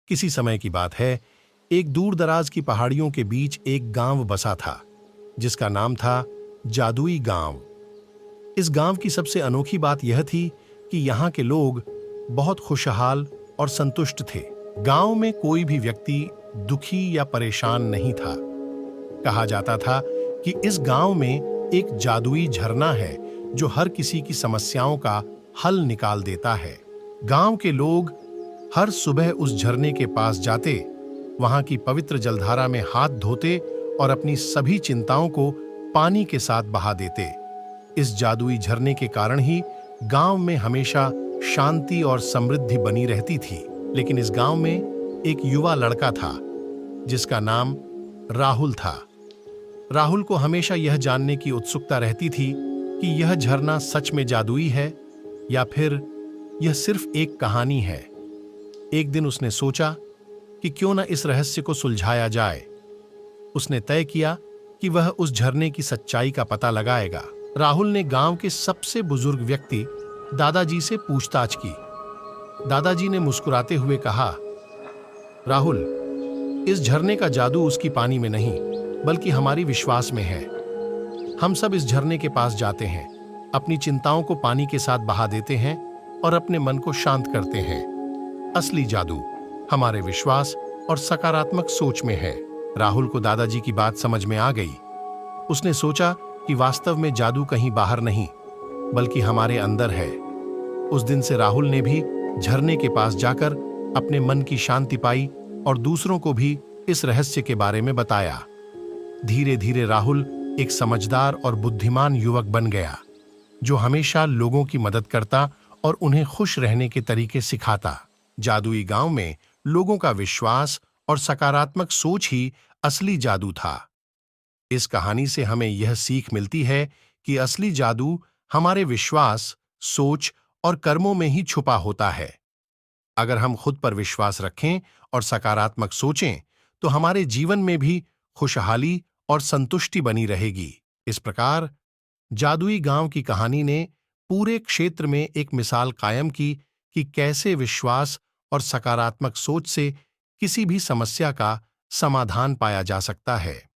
किसी समय की बात है, एक दूर दराज की पहाड़ियों के बीच एक गांव बसा था जिसका नाम था जादुई गांव। इस गांव की सबसे अनोखी बात यह थी कि यहाँ के लोग बहुत खुशहाल और संतुष्ट थे। गांव में कोई भी व्यक्ति दुखी या परेशान नहीं था। कहा जाता था कि इस गांव में एक जादुई झरना है जो हर किसी की समस्याओं का हल निकाल देता है। गांव के लोग हर सुबह उस झरने के पास जाते, वहां की पवित्र जलधारा में हाथ धोते और अपनी सभी चिंताओं को पानी के साथ बहा देते। इस जादुई झरने के कारण ही गांव में हमेशा शांति और समृद्धि बनी रहती थी। लेकिन इस गांव में एक युवा लड़का था जिसका नाम राहुल था। राहुल को हमेशा यह जानने की उत्सुकता रहती थी कि यह झरना सच में जादुई है या फिर यह सिर्फ एक कहानी है। एक दिन उसने सोचा कि क्यों न इस रहस्य को सुलझाया जाए। उसने तय किया कि वह उस झरने की सच्चाई का पता लगाएगा। राहुल ने गांव के सबसे बुजुर्ग व्यक्ति दादाजी से पूछताछ की। दादाजी ने मुस्कुराते हुए कहा, राहुल, इस झरने का जादू उसकी पानी में नहीं बल्कि हमारी विश्वास में है। हम सब इस झरने के पास जाते हैं, अपनी चिंताओं को पानी के साथ बहा देते हैं और अपने मन को शांत करते हैं। असली जादू हमारे विश्वास और सकारात्मक सोच में है। राहुल को दादाजी की बात समझ में आ गई। उसने सोचा कि वास्तव में जादू कहीं बाहर नहीं बल्कि हमारे अंदर है। उस दिन से राहुल ने भी झरने के पास जाकर अपने मन की शांति पाई और दूसरों को भी इस रहस्य के बारे में बताया। धीरे धीरे राहुल एक समझदार और बुद्धिमान युवक बन गया जो हमेशा लोगों की मदद करता और उन्हें खुश रहने के तरीके सिखाता। जादुई गांव में लोगों का विश्वास और सकारात्मक सोच ही असली जादू था। इस कहानी से हमें यह सीख मिलती है कि असली जादू हमारे विश्वास, सोच और कर्मों में ही छुपा होता है। अगर हम खुद पर विश्वास रखें और सकारात्मक सोचें तो हमारे जीवन में भी खुशहाली और संतुष्टि बनी रहेगी। इस प्रकार जादुई गांव की कहानी ने पूरे क्षेत्र में एक मिसाल कायम की कि कैसे विश्वास और सकारात्मक सोच से किसी भी समस्या का समाधान पाया जा सकता है।